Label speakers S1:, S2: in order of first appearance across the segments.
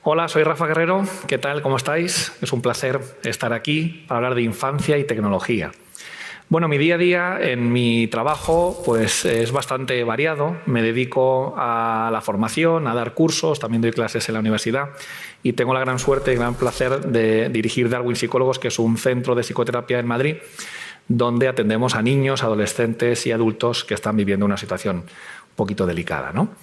S1: Hola, soy Rafa Guerrero. ¿Qué tal? ¿Cómo estáis? Es un placer estar aquí para hablar de infancia y tecnología. Bueno, mi día a día en mi trabajo pues, es bastante variado. Me dedico a la formación, a dar cursos, también doy clases en la universidad y tengo la gran suerte y gran placer de dirigir Darwin Psicólogos, que es un centro de psicoterapia en Madrid, donde atendemos a niños, adolescentes y adultos que están viviendo una situación un poquito delicada, ¿no?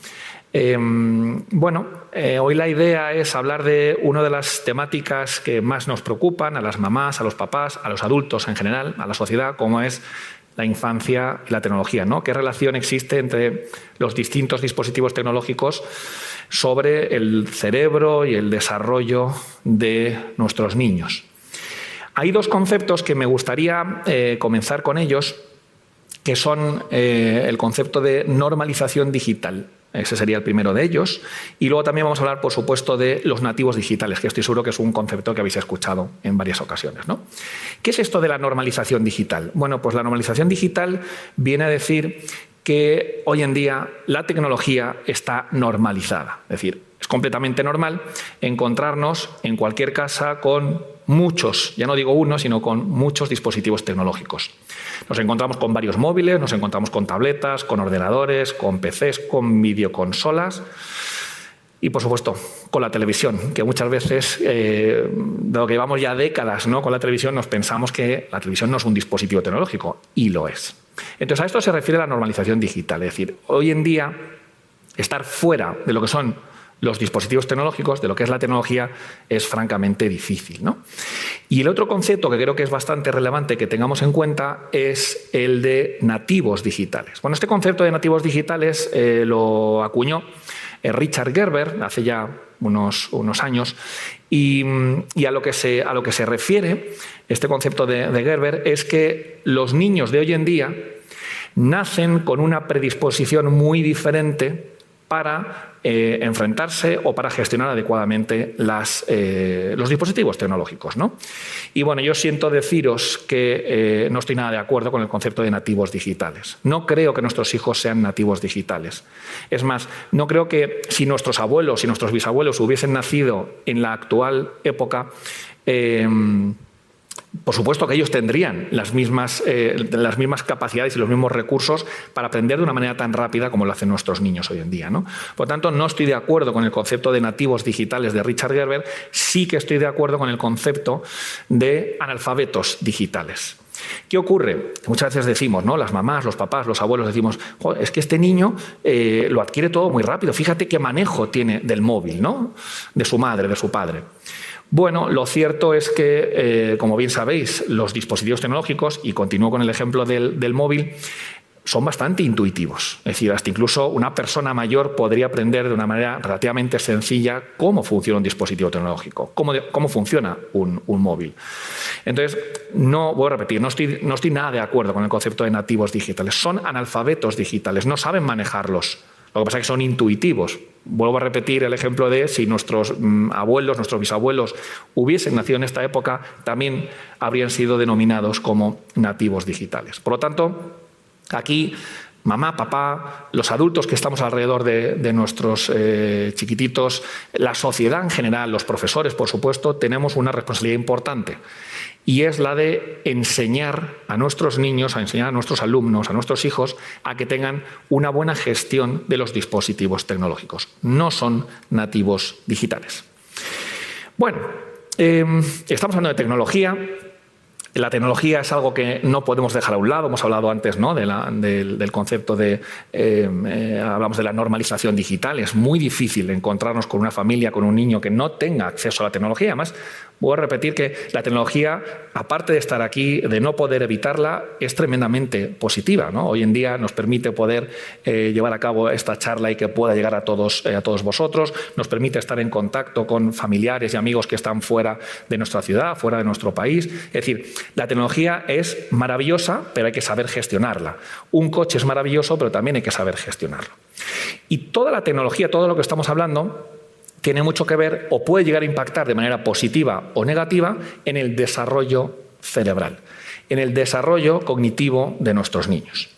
S1: Hoy la idea es hablar de una de las temáticas que más nos preocupan a las mamás, a los papás, a los adultos en general, a la sociedad, como es la infancia y la tecnología, ¿no? ¿Qué relación existe entre los distintos dispositivos tecnológicos sobre el cerebro y el desarrollo de nuestros niños? Hay dos conceptos que me gustaría comenzar con ellos, que son el concepto de normalización digital. Ese sería el primero de ellos. Y luego también vamos a hablar, por supuesto, de los nativos digitales, que estoy seguro que es un concepto que habéis escuchado en varias ocasiones, ¿no? ¿Qué es esto de la normalización digital? Bueno, pues la normalización digital viene a decir que hoy en día la tecnología está normalizada. Es decir, es completamente normal encontrarnos en cualquier casa con muchos, ya no digo uno, sino con muchos dispositivos tecnológicos. Nos encontramos con varios móviles, nos encontramos con tabletas, con ordenadores, con PCs, con videoconsolas y, por supuesto, con la televisión, que muchas veces, de lo que llevamos ya décadas, ¿no?, con la televisión, nos pensamos que la televisión no es un dispositivo tecnológico, y lo es. Entonces, a esto se refiere la normalización digital. Es decir, hoy en día, estar fuera de lo que son los dispositivos tecnológicos, de lo que es la tecnología, es francamente difícil, ¿no? Y el otro concepto que creo que es bastante relevante que tengamos en cuenta es el de nativos digitales. Bueno, este concepto de nativos digitales lo acuñó Richard Gerber hace ya unos años y a lo que se refiere este concepto de Gerber es que los niños de hoy en día nacen con una predisposición muy diferente para enfrentarse o para gestionar adecuadamente los dispositivos tecnológicos, ¿no? Y bueno, yo siento deciros que no estoy nada de acuerdo con el concepto de nativos digitales. No creo que nuestros hijos sean nativos digitales. Es más, no creo que si nuestros abuelos y nuestros bisabuelos hubiesen nacido en la actual época, por supuesto que ellos tendrían las mismas capacidades y los mismos recursos para aprender de una manera tan rápida como lo hacen nuestros niños hoy en día, ¿no? Por lo tanto, no estoy de acuerdo con el concepto de nativos digitales de Richard Gerber, sí que estoy de acuerdo con el concepto de analfabetos digitales. ¿Qué ocurre? Muchas veces decimos, ¿no?, las mamás, los papás, los abuelos, decimos, es que este niño lo adquiere todo muy rápido, fíjate qué manejo tiene del móvil, ¿no?, de su madre, de su padre. Bueno, lo cierto es que, como bien sabéis, los dispositivos tecnológicos, y continúo con el ejemplo del móvil, son bastante intuitivos. Es decir, hasta incluso una persona mayor podría aprender de una manera relativamente sencilla cómo funciona un dispositivo tecnológico, cómo funciona un móvil. Entonces, voy a repetir, no estoy nada de acuerdo con el concepto de nativos digitales. Son analfabetos digitales, no saben manejarlos. Lo que pasa es que son intuitivos. Vuelvo a repetir el ejemplo de si nuestros abuelos, nuestros bisabuelos hubiesen nacido en esta época, también habrían sido denominados como nativos digitales. Por lo tanto, aquí, mamá, papá, los adultos que estamos alrededor de nuestros chiquititos, la sociedad en general, los profesores, por supuesto, tenemos una responsabilidad importante. Y es la de enseñar a nuestros niños, a enseñar a nuestros alumnos, a nuestros hijos, a que tengan una buena gestión de los dispositivos tecnológicos. No son nativos digitales. Bueno, estamos hablando de tecnología. La tecnología es algo que no podemos dejar a un lado. Hemos hablado antes, ¿no?, del concepto hablamos de la normalización digital. Es muy difícil encontrarnos con una familia, con un niño que no tenga acceso a la tecnología. Además, voy a repetir que la tecnología, aparte de estar aquí, de no poder evitarla, es tremendamente positiva, ¿no? Hoy en día nos permite poder llevar a cabo esta charla y que pueda llegar a todos vosotros. Nos permite estar en contacto con familiares y amigos que están fuera de nuestra ciudad, fuera de nuestro país. Es decir, la tecnología es maravillosa, pero hay que saber gestionarla. Un coche es maravilloso, pero también hay que saber gestionarlo. Y toda la tecnología, todo lo que estamos hablando, tiene mucho que ver o puede llegar a impactar de manera positiva o negativa en el desarrollo cerebral, en el desarrollo cognitivo de nuestros niños.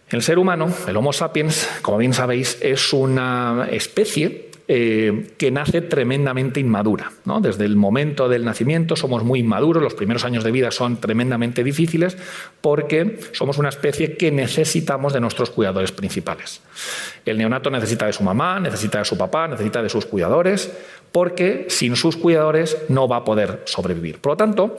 S1: El ser humano, el Homo sapiens, como bien sabéis, es una especie que nace tremendamente inmadura, ¿no? Desde el momento del nacimiento somos muy inmaduros, los primeros años de vida son tremendamente difíciles porque somos una especie que necesitamos de nuestros cuidadores principales. El neonato necesita de su mamá, necesita de su papá, necesita de sus cuidadores, porque sin sus cuidadores no va a poder sobrevivir. Por lo tanto,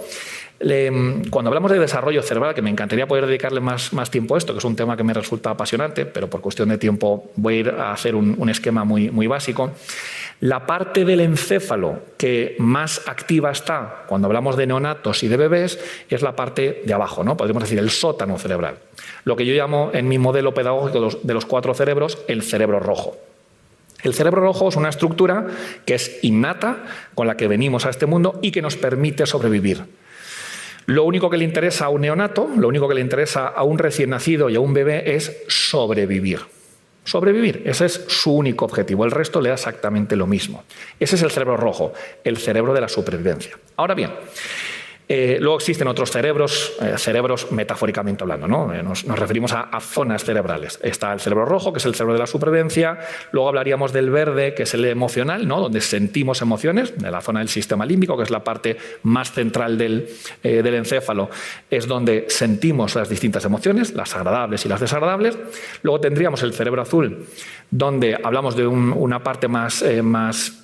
S1: cuando hablamos de desarrollo cerebral, que me encantaría poder dedicarle más tiempo a esto, que es un tema que me resulta apasionante, pero por cuestión de tiempo voy a ir a hacer un esquema muy básico. La parte del encéfalo que más activa está cuando hablamos de neonatos y de bebés es la parte de abajo, ¿no? Podríamos decir el sótano cerebral. Lo que yo llamo en mi modelo pedagógico de los 4 cerebros, el cerebro rojo. El cerebro rojo es una estructura que es innata, con la que venimos a este mundo y que nos permite sobrevivir. Lo único que le interesa a un neonato, lo único que le interesa a un recién nacido y a un bebé es sobrevivir. Sobrevivir, ese es su único objetivo. El resto le da exactamente lo mismo. Ese es el cerebro rojo, el cerebro de la supervivencia. Ahora bien, luego existen otros cerebros metafóricamente hablando, ¿no? Nos referimos a zonas cerebrales. Está el cerebro rojo, que es el cerebro de la supervivencia. Luego hablaríamos del verde, que es el emocional, ¿no? Donde sentimos emociones. De la zona del sistema límbico, que es la parte más central del encéfalo, es donde sentimos las distintas emociones, las agradables y las desagradables. Luego tendríamos el cerebro azul, donde hablamos de una parte más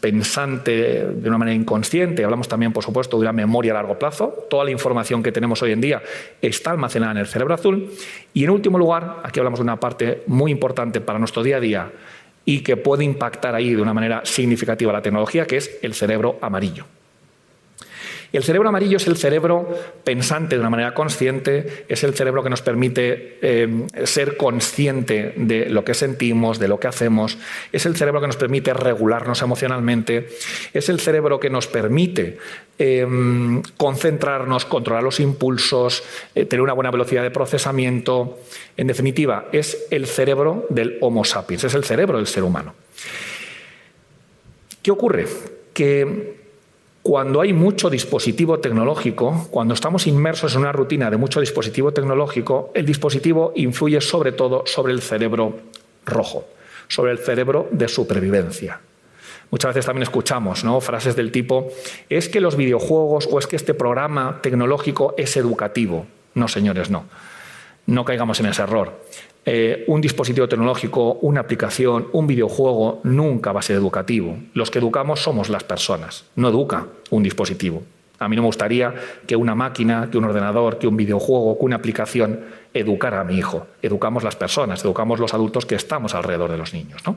S1: pensante, de una manera inconsciente. Hablamos también, por supuesto, de una memoria a largo plazo. Toda la información que tenemos hoy en día está almacenada en el cerebro azul. Y en último lugar, aquí hablamos de una parte muy importante para nuestro día a día y que puede impactar ahí de una manera significativa la tecnología, que es el cerebro amarillo. Y el cerebro amarillo es el cerebro pensante de una manera consciente, es el cerebro que nos permite ser consciente de lo que sentimos, de lo que hacemos, es el cerebro que nos permite regularnos emocionalmente, es el cerebro que nos permite concentrarnos, controlar los impulsos, tener una buena velocidad de procesamiento. En definitiva, es el cerebro del Homo sapiens, es el cerebro del ser humano. ¿Qué ocurre? Que cuando hay mucho dispositivo tecnológico, cuando estamos inmersos en una rutina de mucho dispositivo tecnológico, el dispositivo influye sobre todo sobre el cerebro rojo, sobre el cerebro de supervivencia. Muchas veces también escuchamos, ¿no?, frases del tipo: es que los videojuegos o es que este programa tecnológico es educativo. No, señores, no. No caigamos en ese error. Un dispositivo tecnológico, una aplicación, un videojuego nunca va a ser educativo. Los que educamos somos las personas, no educa un dispositivo. A mí no me gustaría que una máquina, que un ordenador, que un videojuego, que una aplicación educara a mi hijo. Educamos las personas, educamos los adultos que estamos alrededor de los niños, ¿no?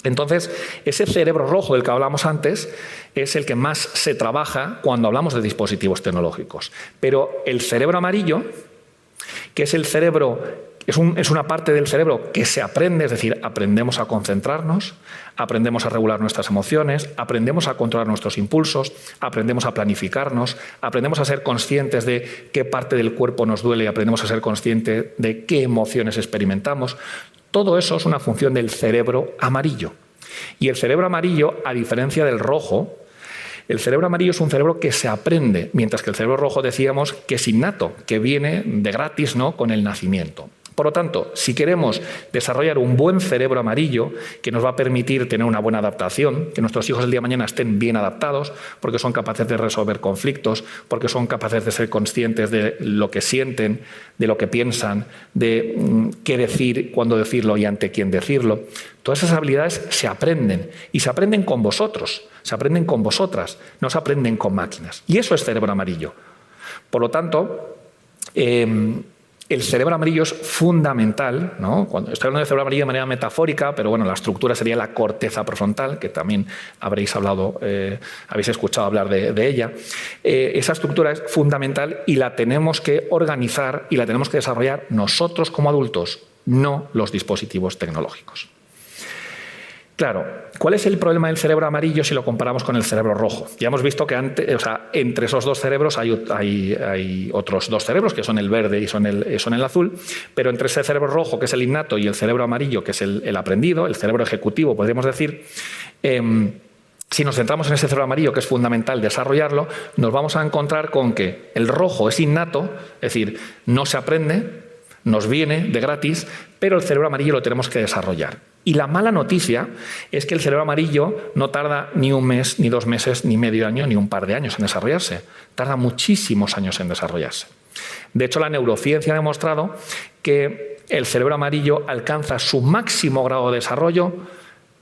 S1: Entonces, ese cerebro rojo del que hablamos antes es el que más se trabaja cuando hablamos de dispositivos tecnológicos. Pero el cerebro amarillo, que es el cerebro, es una parte del cerebro que se aprende, es decir, aprendemos a concentrarnos, aprendemos a regular nuestras emociones, aprendemos a controlar nuestros impulsos, aprendemos a planificarnos, aprendemos a ser conscientes de qué parte del cuerpo nos duele y aprendemos a ser conscientes de qué emociones experimentamos. Todo eso es una función del cerebro amarillo. Y el cerebro amarillo, a diferencia del rojo, el cerebro amarillo es un cerebro que se aprende, mientras que el cerebro rojo decíamos que es innato, que viene de gratis, ¿no?, con el nacimiento. Por lo tanto, si queremos desarrollar un buen cerebro amarillo que nos va a permitir tener una buena adaptación, que nuestros hijos el día de mañana estén bien adaptados, porque son capaces de resolver conflictos, porque son capaces de ser conscientes de lo que sienten, de lo que piensan, de qué decir, cuándo decirlo y ante quién decirlo, todas esas habilidades se aprenden y se aprenden con vosotros, se aprenden con vosotras, no se aprenden con máquinas. Y eso es cerebro amarillo. Por lo tanto, el cerebro amarillo es fundamental, ¿no? Cuando estoy hablando de cerebro amarillo de manera metafórica, pero bueno, la estructura sería la corteza prefrontal, que también habréis escuchado hablar de ella. Esa estructura es fundamental y la tenemos que organizar y la tenemos que desarrollar nosotros como adultos, no los dispositivos tecnológicos. Claro, ¿cuál es el problema del cerebro amarillo si lo comparamos con el cerebro rojo? Ya hemos visto que entre esos dos cerebros hay otros dos cerebros, que son el verde y son el azul, pero entre ese cerebro rojo, que es el innato, y el cerebro amarillo, que es el aprendido, el cerebro ejecutivo, podríamos decir, si nos centramos en ese cerebro amarillo, que es fundamental desarrollarlo, nos vamos a encontrar con que el rojo es innato, es decir, no se aprende, nos viene de gratis, pero el cerebro amarillo lo tenemos que desarrollar. Y la mala noticia es que el cerebro amarillo no tarda ni un mes, ni 2 meses, ni medio año, ni un par de años en desarrollarse. Tarda muchísimos años en desarrollarse. De hecho, la neurociencia ha demostrado que el cerebro amarillo alcanza su máximo grado de desarrollo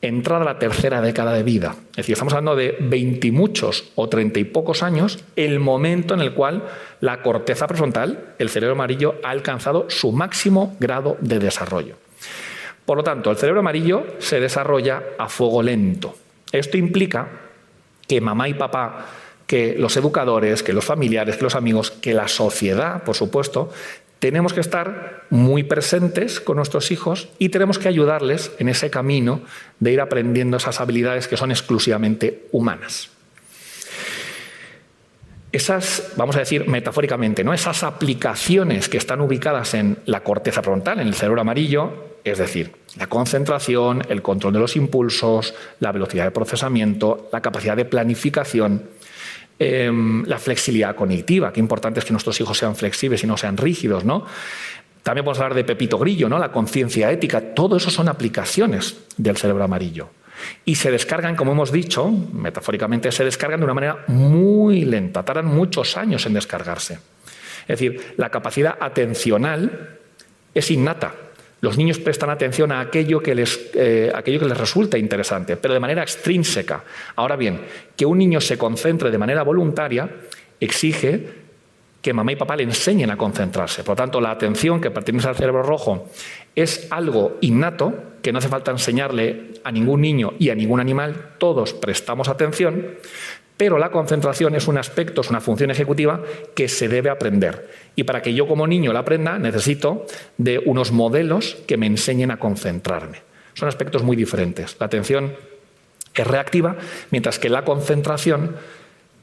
S1: entrada la tercera década de vida. Es decir, estamos hablando de 20 y muchos o 30 y pocos años, el momento en el cual la corteza prefrontal, el cerebro amarillo, ha alcanzado su máximo grado de desarrollo. Por lo tanto, el cerebro amarillo se desarrolla a fuego lento. Esto implica que mamá y papá, que los educadores, que los familiares, que los amigos, que la sociedad, por supuesto, tenemos que estar muy presentes con nuestros hijos y tenemos que ayudarles en ese camino de ir aprendiendo esas habilidades que son exclusivamente humanas. Esas, vamos a decir metafóricamente, ¿no? Esas aplicaciones que están ubicadas en la corteza frontal, en el cerebro amarillo, es decir, la concentración, el control de los impulsos, la velocidad de procesamiento, la capacidad de planificación, la flexibilidad cognitiva. Qué importante es que nuestros hijos sean flexibles y no sean rígidos, ¿no? También podemos hablar de Pepito Grillo, ¿no? La conciencia ética. Todo eso son aplicaciones del cerebro amarillo. Y se descargan, como hemos dicho, metafóricamente, se descargan de una manera muy lenta. Tardan muchos años en descargarse. Es decir, la capacidad atencional es innata. Los niños prestan atención a aquello que les resulta interesante, pero de manera extrínseca. Ahora bien, que un niño se concentre de manera voluntaria exige que mamá y papá le enseñen a concentrarse. Por lo tanto, la atención que pertenece al cerebro rojo es algo innato, que no hace falta enseñarle a ningún niño y a ningún animal. Todos prestamos atención, pero la concentración es un aspecto, es una función ejecutiva que se debe aprender. Y para que yo como niño la aprenda, necesito de unos modelos que me enseñen a concentrarme. Son aspectos muy diferentes. La atención es reactiva, mientras que la concentración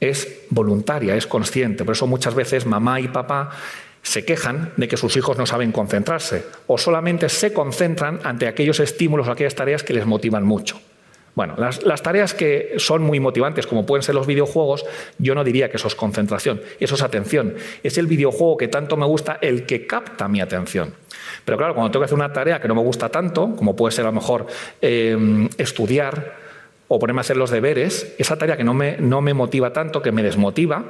S1: es voluntaria, es consciente. Por eso muchas veces mamá y papá se quejan de que sus hijos no saben concentrarse o solamente se concentran ante aquellos estímulos o aquellas tareas que les motivan mucho. Bueno, las tareas que son muy motivantes, como pueden ser los videojuegos, yo no diría que eso es concentración, eso es atención. Es el videojuego que tanto me gusta el que capta mi atención. Pero claro, cuando tengo que hacer una tarea que no me gusta tanto, como puede ser a lo mejor estudiar o ponerme a hacer los deberes, esa tarea que no me motiva tanto, que me desmotiva,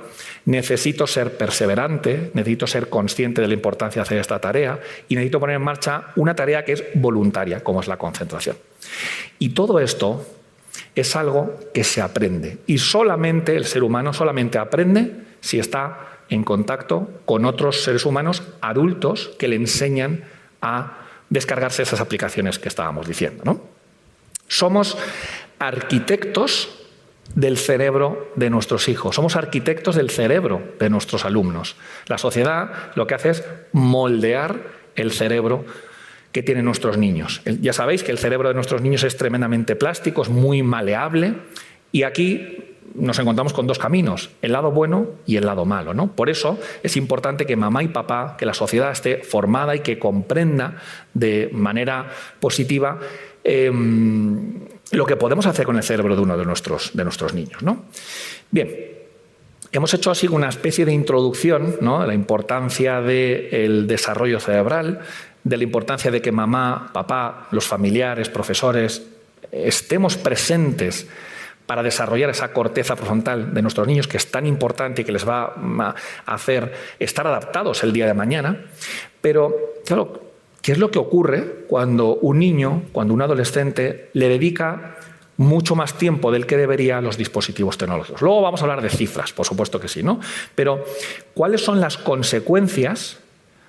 S1: necesito ser perseverante, necesito ser consciente de la importancia de hacer esta tarea y necesito poner en marcha una tarea que es voluntaria, como es la concentración. Y todo esto es algo que se aprende. Y solamente el ser humano solamente aprende si está en contacto con otros seres humanos adultos que le enseñan a descargarse esas aplicaciones que estábamos diciendo, ¿no? Somos arquitectos del cerebro de nuestros hijos. Somos arquitectos del cerebro de nuestros alumnos. La sociedad lo que hace es moldear el cerebro que tienen nuestros niños. Ya sabéis que el cerebro de nuestros niños es tremendamente plástico, es muy maleable, y aquí nos encontramos con dos caminos, el lado bueno y el lado malo, ¿no? Por eso es importante que mamá y papá, que la sociedad esté formada y que comprenda de manera positiva lo que podemos hacer con el cerebro de uno de nuestros niños, ¿no? Bien, hemos hecho así una especie de introducción, ¿no?, de la importancia del desarrollo cerebral, de la importancia de que mamá, papá, los familiares, profesores, estemos presentes para desarrollar esa corteza prefrontal de nuestros niños, que es tan importante y que les va a hacer estar adaptados el día de mañana. Pero, claro, ¿qué es lo que ocurre cuando un niño, cuando un adolescente le dedica mucho más tiempo del que debería a los dispositivos tecnológicos? Luego vamos a hablar de cifras, por supuesto que sí, ¿no? Pero, ¿cuáles son las consecuencias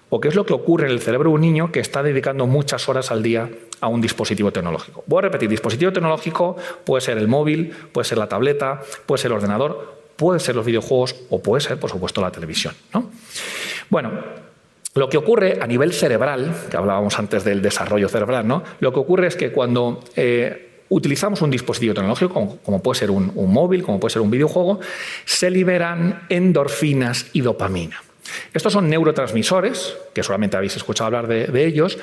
S1: o qué es lo que ocurre en el cerebro de un niño que está dedicando muchas horas al día a un dispositivo tecnológico? Voy a repetir, dispositivo tecnológico puede ser el móvil, puede ser la tableta, puede ser el ordenador, puede ser los videojuegos o puede ser, por supuesto, la televisión, ¿no? Bueno, lo que ocurre a nivel cerebral, que hablábamos antes del desarrollo cerebral, ¿no? Lo que ocurre es que cuando utilizamos un dispositivo tecnológico, como puede ser un móvil, como puede ser un videojuego, se liberan endorfinas y dopamina. Estos son neurotransmisores, que solamente habéis escuchado hablar de ellos,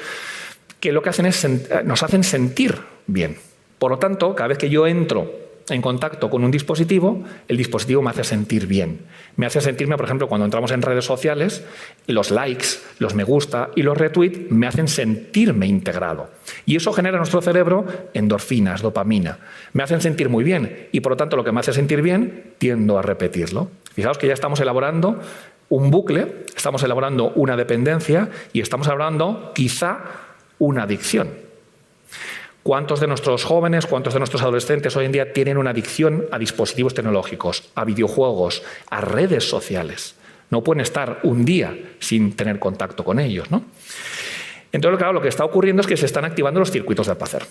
S1: que lo que hacen es nos hacen sentir bien. Por lo tanto, cada vez que yo entro en contacto con un dispositivo, el dispositivo me hace sentir bien. Me hace sentirme, por ejemplo, cuando entramos en redes sociales, los likes, los me gusta y los retweets me hacen sentirme integrado. Y eso genera en nuestro cerebro endorfinas, dopamina. Me hacen sentir muy bien y, por lo tanto, lo que me hace sentir bien, tiendo a repetirlo. Fijaos que ya estamos elaborando un bucle, estamos elaborando una dependencia y estamos elaborando quizá una adicción. ¿Cuántos de nuestros jóvenes, cuántos de nuestros adolescentes hoy en día tienen una adicción a dispositivos tecnológicos, a videojuegos, a redes sociales? No pueden estar un día sin tener contacto con ellos, ¿no? Entonces, claro, lo que está ocurriendo es que se están activando los circuitos del placer.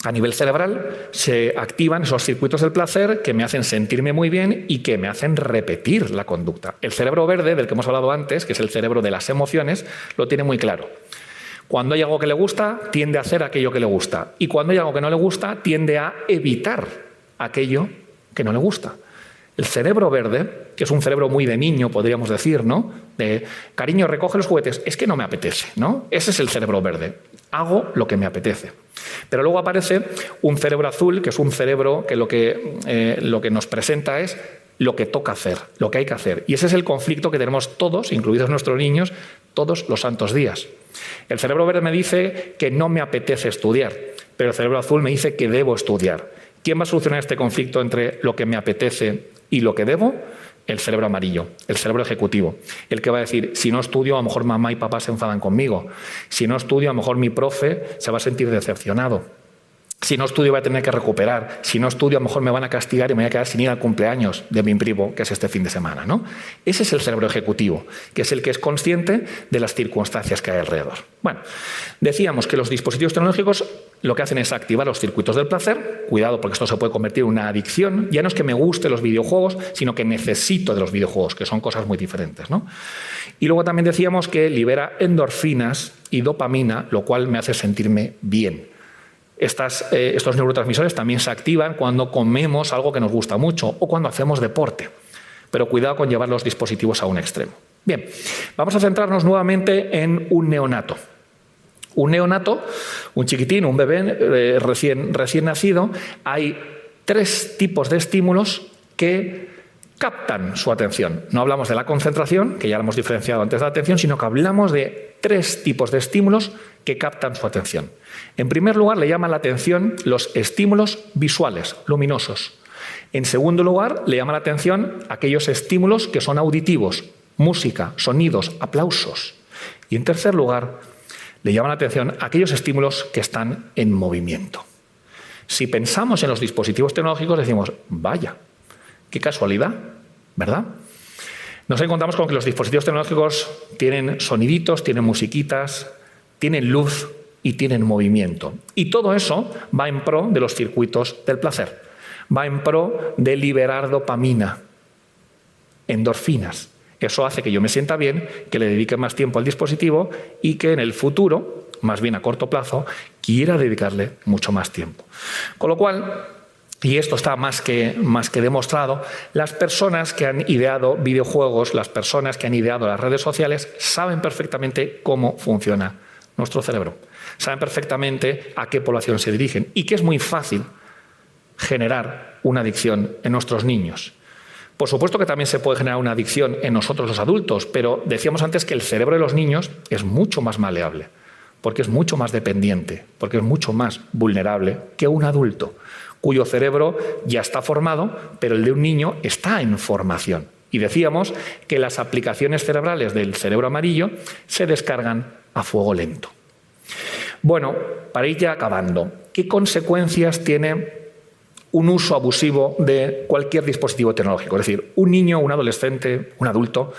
S1: A nivel cerebral se activan esos circuitos del placer que me hacen sentirme muy bien y que me hacen repetir la conducta. El cerebro verde, del que hemos hablado antes, que es el cerebro de las emociones, lo tiene muy claro. Cuando hay algo que le gusta, tiende a hacer aquello que le gusta. Y cuando hay algo que no le gusta, tiende a evitar aquello que no le gusta. El cerebro verde, que es un cerebro muy de niño, podríamos decir, ¿no? De cariño, recoge los juguetes, es que no me apetece, ¿no? Ese es el cerebro verde. Hago lo que me apetece. Pero luego aparece un cerebro azul, que es un cerebro que lo que nos presenta es lo que toca hacer, lo que hay que hacer. Y ese es el conflicto que tenemos todos, incluidos nuestros niños, todos los santos días. El cerebro verde me dice que no me apetece estudiar, pero el cerebro azul me dice que debo estudiar. ¿Quién va a solucionar este conflicto entre lo que me apetece y lo que debo? El cerebro amarillo, el cerebro ejecutivo. El que va a decir, si no estudio, a lo mejor mamá y papá se enfadan conmigo. Si no estudio, a lo mejor mi profe se va a sentir decepcionado. Si no estudio, voy a tener que recuperar. Si no estudio, a lo mejor me van a castigar y me voy a quedar sin ir al cumpleaños de mi primo, que es este fin de semana, ¿no? Ese es el cerebro ejecutivo, que es el que es consciente de las circunstancias que hay alrededor. Bueno, decíamos que los dispositivos tecnológicos lo que hacen es activar los circuitos del placer. Cuidado, porque esto se puede convertir en una adicción. Ya no es que me gusten los videojuegos, sino que necesito de los videojuegos, que son cosas muy diferentes, ¿no? Y luego también decíamos que libera endorfinas y dopamina, lo cual me hace sentirme bien. Estos neurotransmisores también se activan cuando comemos algo que nos gusta mucho o cuando hacemos deporte. Pero cuidado con llevar los dispositivos a un extremo. Bien, vamos a centrarnos nuevamente en un neonato. Un neonato, un chiquitín, un bebé recién nacido, hay 3 tipos de estímulos que captan su atención. No hablamos de la concentración, que ya lo hemos diferenciado antes de la atención, sino que hablamos de 3 tipos de estímulos que captan su atención. En primer lugar, le llaman la atención los estímulos visuales, luminosos. En segundo lugar, le llaman la atención aquellos estímulos que son auditivos, música, sonidos, aplausos. Y en tercer lugar, le llaman la atención aquellos estímulos que están en movimiento. Si pensamos en los dispositivos tecnológicos, decimos, vaya, qué casualidad, ¿verdad? Nos encontramos con que los dispositivos tecnológicos tienen soniditos, tienen musiquitas, tienen luz y tienen movimiento. Y todo eso va en pro de los circuitos del placer. Va en pro de liberar dopamina, endorfinas. Eso hace que yo me sienta bien, que le dedique más tiempo al dispositivo y que en el futuro, más bien a corto plazo, quiera dedicarle mucho más tiempo. Con lo cual, y esto está más que demostrado, las personas que han ideado videojuegos, las personas que han ideado las redes sociales, saben perfectamente cómo funciona nuestro cerebro. Saben perfectamente a qué población se dirigen y que es muy fácil generar una adicción en nuestros niños. Por supuesto que también se puede generar una adicción en nosotros los adultos, pero decíamos antes que el cerebro de los niños es mucho más maleable, porque es mucho más dependiente, porque es mucho más vulnerable que un adulto, cuyo cerebro ya está formado, pero el de un niño está en formación. Y decíamos que las aplicaciones cerebrales del cerebro amarillo se descargan a fuego lento. Bueno, para ir ya acabando, ¿qué consecuencias tiene un uso abusivo de cualquier dispositivo tecnológico? Es decir, un niño, un adolescente, un adulto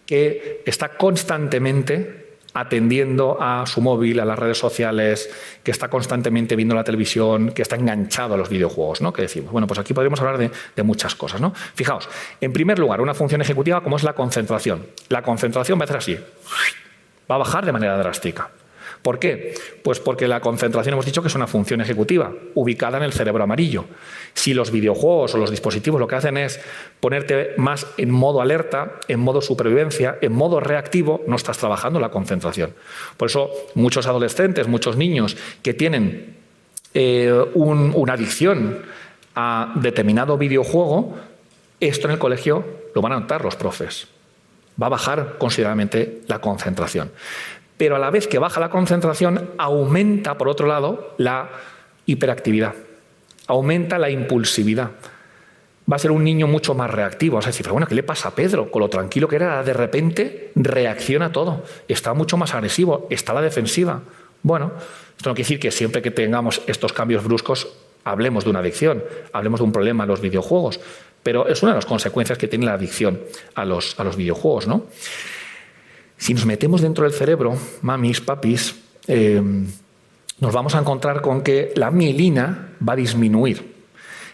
S1: que está constantemente atendiendo a su móvil, a las redes sociales, que está constantemente viendo la televisión, que está enganchado a los videojuegos, ¿no? ¿Qué decimos? Bueno, pues aquí podríamos hablar de muchas cosas, ¿no? Fijaos, en primer lugar, una función ejecutiva como es la concentración. La concentración va a hacer así, va a bajar de manera drástica. ¿Por qué? Pues porque la concentración hemos dicho que es una función ejecutiva, ubicada en el cerebro amarillo. Si los videojuegos o los dispositivos lo que hacen es ponerte más en modo alerta, en modo supervivencia, en modo reactivo, no estás trabajando la concentración. Por eso muchos adolescentes, muchos niños que tienen una adicción a determinado videojuego, esto en el colegio lo van a notar los profes. va a bajar considerablemente la concentración. Pero a la vez que baja la concentración, aumenta, por otro lado, la hiperactividad, aumenta la impulsividad. Va a ser un niño mucho más reactivo. Vas a decir, bueno, ¿qué le pasa a Pedro? Con lo tranquilo que era, de repente reacciona a todo. Está mucho más agresivo, está a la defensiva. Bueno, esto no quiere decir que siempre que tengamos estos cambios bruscos hablemos de una adicción, hablemos de un problema en los videojuegos, pero es una de las consecuencias que tiene la adicción a los videojuegos, ¿no? Si nos metemos dentro del cerebro, mamis, papis, nos vamos a encontrar con que la mielina va a disminuir.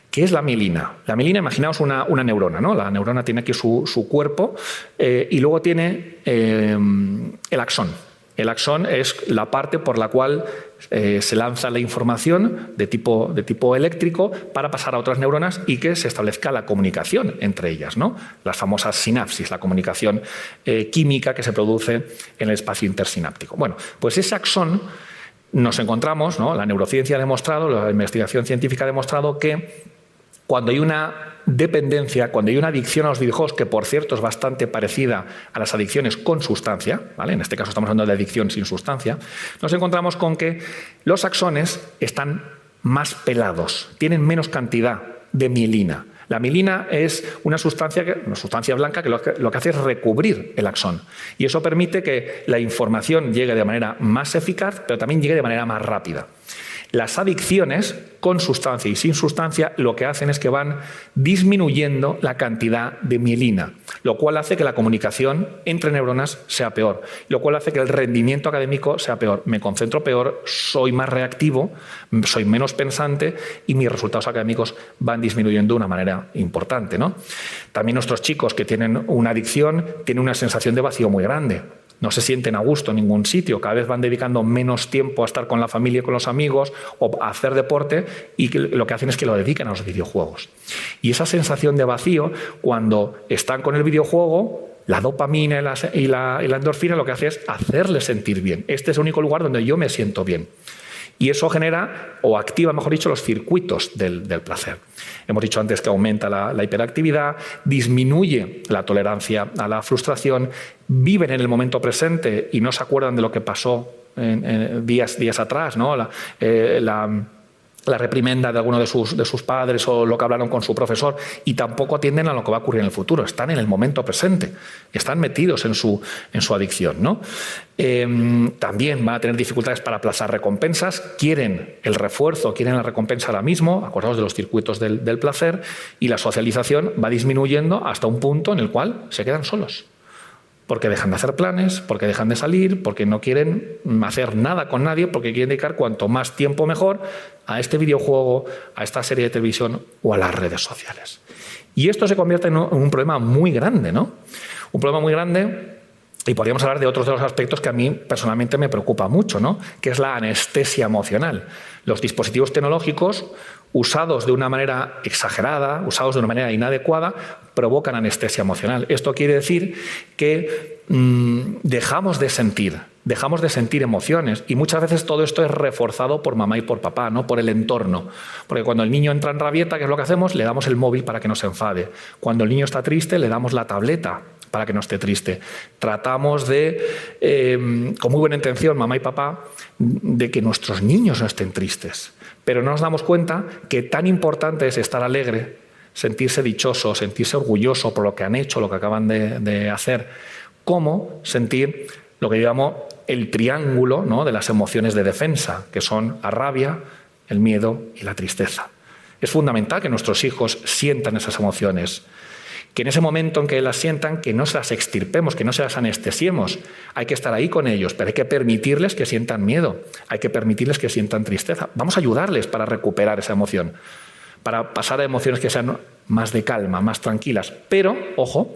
S1: ¿Qué es la mielina? La mielina, imaginaos una neurona, ¿no? La neurona tiene aquí su cuerpo y luego tiene el axón. El axón es la parte por la cual se lanza la información de tipo eléctrico para pasar a otras neuronas y que se establezca la comunicación entre ellas, ¿no? Las famosas sinapsis, la comunicación química que se produce en el espacio intersináptico. Bueno, pues ese axón nos encontramos, ¿no? La neurociencia ha demostrado, la investigación científica ha demostrado que cuando hay una dependencia, cuando hay una adicción a los videojuegos, que por cierto es bastante parecida a las adicciones con sustancia, ¿vale? En este caso estamos hablando de adicción sin sustancia, nos encontramos con que los axones están más pelados, tienen menos cantidad de mielina. La mielina es una sustancia blanca que lo que hace es recubrir el axón. Y eso permite que la información llegue de manera más eficaz, pero también llegue de manera más rápida. Las adicciones con sustancia y sin sustancia lo que hacen es que van disminuyendo la cantidad de mielina, lo cual hace que la comunicación entre neuronas sea peor, lo cual hace que el rendimiento académico sea peor. Me concentro peor, soy más reactivo, soy menos pensante y mis resultados académicos van disminuyendo de una manera importante, ¿no? También nuestros chicos que tienen una adicción tienen una sensación de vacío muy grande. No se sienten a gusto en ningún sitio, cada vez van dedicando menos tiempo a estar con la familia y con los amigos o a hacer deporte y lo que hacen es que lo dedican a los videojuegos. Y esa sensación de vacío, cuando están con el videojuego, la dopamina y la endorfina lo que hace es hacerles sentir bien. Este es el único lugar donde yo me siento bien. Y eso genera, o activa, mejor dicho, los circuitos del placer. Hemos dicho antes que aumenta la hiperactividad, disminuye la tolerancia a la frustración, viven en el momento presente y no se acuerdan de lo que pasó días atrás, ¿no? La reprimenda de alguno de sus padres o lo que hablaron con su profesor, y tampoco atienden a lo que va a ocurrir en el futuro. Están en el momento presente, están metidos en su adicción, ¿no? También van a tener dificultades para aplazar recompensas, quieren el refuerzo, quieren la recompensa ahora mismo, acordaos de los circuitos del placer, y la socialización va disminuyendo hasta un punto en el cual se quedan solos. Porque dejan de hacer planes, porque dejan de salir, porque no quieren hacer nada con nadie, porque quieren dedicar cuanto más tiempo mejor a este videojuego, a esta serie de televisión o a las redes sociales. Y esto se convierte en un problema muy grande, ¿no? Un problema muy grande, y podríamos hablar de otros de los aspectos que a mí personalmente me preocupa mucho, ¿no? Que es la anestesia emocional. Los dispositivos tecnológicos, usados de una manera exagerada, usados de una manera inadecuada, provocan anestesia emocional. Esto quiere decir que dejamos de sentir emociones, y muchas veces todo esto es reforzado por mamá y por papá, no por el entorno. Porque cuando el niño entra en rabieta, ¿qué es lo que hacemos? Le damos el móvil para que no se enfade. Cuando el niño está triste, le damos la tableta para que no esté triste. Tratamos de, con muy buena intención, mamá y papá, de que nuestros niños no estén tristes. Pero no nos damos cuenta que tan importante es estar alegre, sentirse dichoso, sentirse orgulloso por lo que han hecho, lo que acaban de hacer, como sentir lo que yo llamo el triángulo, ¿no?, de las emociones de defensa, que son la rabia, el miedo y la tristeza. Es fundamental que nuestros hijos sientan esas emociones, que en ese momento en que las sientan, que no se las extirpemos, que no se las anestesiemos. Hay que estar ahí con ellos, pero hay que permitirles que sientan miedo, hay que permitirles que sientan tristeza. Vamos a ayudarles para recuperar esa emoción, para pasar a emociones que sean más de calma, más tranquilas, pero, ojo,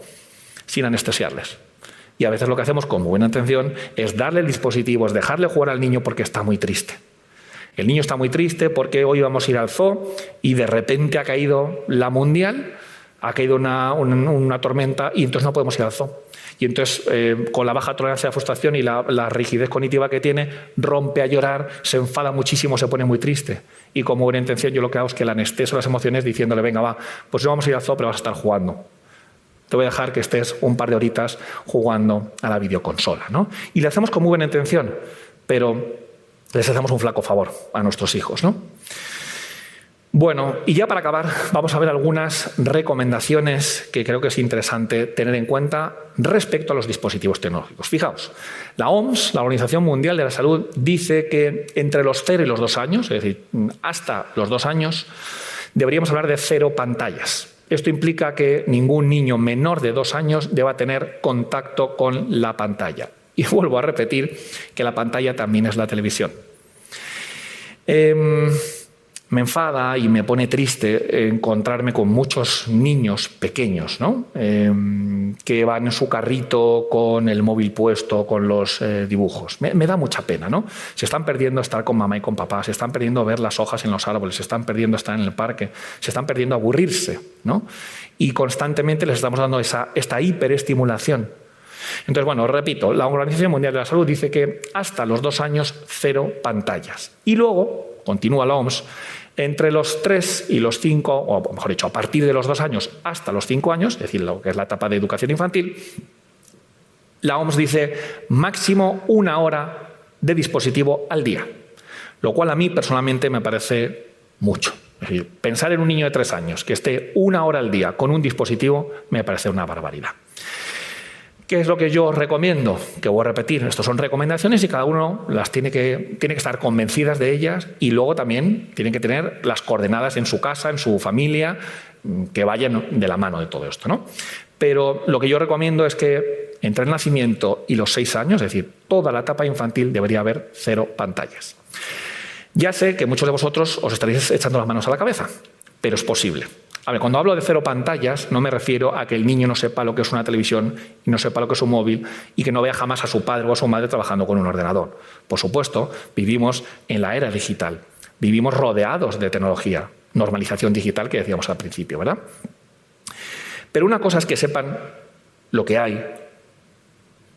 S1: sin anestesiarles. Y a veces lo que hacemos con buena intención es darle el dispositivo, es dejarle jugar al niño porque está muy triste. El niño está muy triste porque hoy vamos a ir al zoo y de repente ha caído la mundial, ha caído una tormenta y entonces no podemos ir al zoo. Y entonces, con la baja tolerancia a la frustración y la rigidez cognitiva que tiene, rompe a llorar, se enfada muchísimo, se pone muy triste. Y con buena intención yo lo que hago es que le anestesio las emociones diciéndole, venga, va, pues no vamos a ir al zoo, pero vas a estar jugando. te voy a dejar que estés un par de horitas jugando a la videoconsola, ¿no? Y le hacemos con muy buena intención, pero les hacemos un flaco favor a nuestros hijos, ¿no? Bueno, y ya para acabar, vamos a ver algunas recomendaciones que creo que es interesante tener en cuenta respecto a los dispositivos tecnológicos. Fijaos, la OMS, la Organización Mundial de la Salud, dice que entre los 0 y los 2 años, es decir, hasta los 2 años, deberíamos hablar de 0 pantallas. Esto implica que ningún niño menor de 2 años deba tener contacto con la pantalla. Y vuelvo a repetir que la pantalla también es la televisión. Me enfada y me pone triste encontrarme con muchos niños pequeños, ¿no? Que van en su carrito con el móvil puesto, con los dibujos. Me da mucha pena, ¿no? Se están perdiendo estar con mamá y con papá, se están perdiendo ver las hojas en los árboles, se están perdiendo estar en el parque, se están perdiendo aburrirse, ¿no? Y constantemente les estamos dando esta hiperestimulación. Entonces, bueno, repito, la Organización Mundial de la Salud dice que hasta los 2 años 0 pantallas. Y luego, continúa la OMS, entre los 3 y los 5, o mejor dicho, a partir de los 2 años hasta los 5 años, es decir, lo que es la etapa de educación infantil, la OMS dice máximo 1 hora de dispositivo al día, lo cual a mí personalmente me parece mucho. Es decir, pensar en un niño de 3 años que esté 1 hora al día con un dispositivo me parece una barbaridad. ¿Qué es lo que yo os recomiendo? Que voy a repetir, estas son recomendaciones y cada uno las tiene que estar convencidas de ellas y luego también tienen que tener las coordenadas en su casa, en su familia, que vayan de la mano de todo esto, ¿no? Pero lo que yo recomiendo es que entre el nacimiento y los 6 años, es decir, toda la etapa infantil, debería haber 0 pantallas. Ya sé que muchos de vosotros os estaréis echando las manos a la cabeza, pero es posible. A ver, cuando hablo de 0 pantallas, no me refiero a que el niño no sepa lo que es una televisión y no sepa lo que es un móvil y que no vea jamás a su padre o a su madre trabajando con un ordenador. Por supuesto, vivimos en la era digital, vivimos rodeados de tecnología, normalización digital que decíamos al principio, ¿verdad? Pero una cosa es que sepan lo que hay.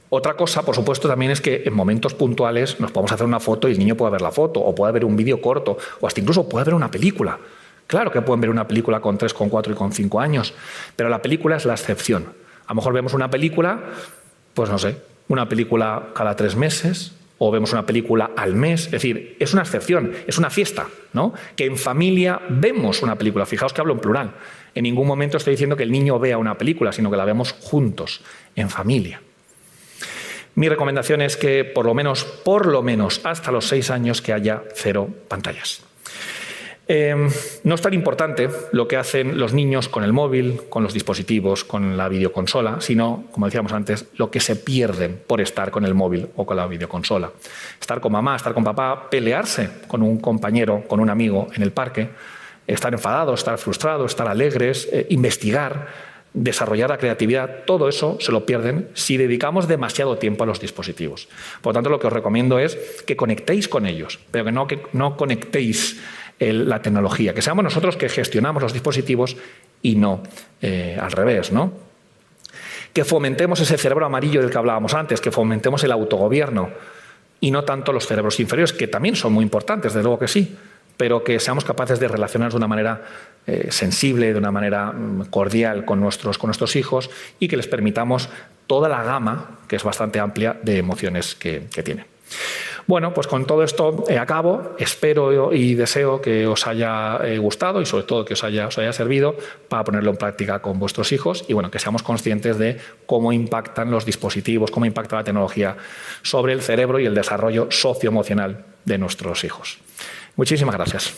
S1: Otra cosa, por supuesto, también es que en momentos puntuales nos podemos hacer una foto y el niño puede ver la foto, o puede ver un vídeo corto, o hasta incluso puede ver una película. Claro que pueden ver una película con 3, con 4 y con 5 años, pero la película es la excepción. A lo mejor vemos una película, pues no sé, una película cada 3 meses, o vemos una película al mes. Es decir, es una excepción, es una fiesta, ¿no? Que en familia vemos una película. Fijaos que hablo en plural. En ningún momento estoy diciendo que el niño vea una película, sino que la vemos juntos, en familia. Mi recomendación es que por lo menos hasta los 6 años que haya 0 pantallas. No es tan importante lo que hacen los niños con el móvil, con los dispositivos, con la videoconsola, sino, como decíamos antes, lo que se pierden por estar con el móvil o con la videoconsola. Estar con mamá, estar con papá, pelearse con un compañero, con un amigo en el parque, estar enfadados, estar frustrados, estar alegres, investigar, desarrollar la creatividad, todo eso se lo pierden si dedicamos demasiado tiempo a los dispositivos. Por lo tanto, lo que os recomiendo es que conectéis con ellos, pero que no conectéis la tecnología, que seamos nosotros que gestionamos los dispositivos y no al revés, ¿no? Que fomentemos ese cerebro amarillo del que hablábamos antes, que fomentemos el autogobierno y no tanto los cerebros inferiores, que también son muy importantes, desde luego que sí, pero que seamos capaces de relacionarnos de una manera sensible, de una manera cordial con nuestros hijos y que les permitamos toda la gama, que es bastante amplia, de emociones que tienen. Bueno, pues con todo esto acabo. Espero y deseo que os haya gustado y sobre todo que os haya servido para ponerlo en práctica con vuestros hijos y bueno, que seamos conscientes de cómo impactan los dispositivos, cómo impacta la tecnología sobre el cerebro y el desarrollo socioemocional de nuestros hijos. Muchísimas gracias.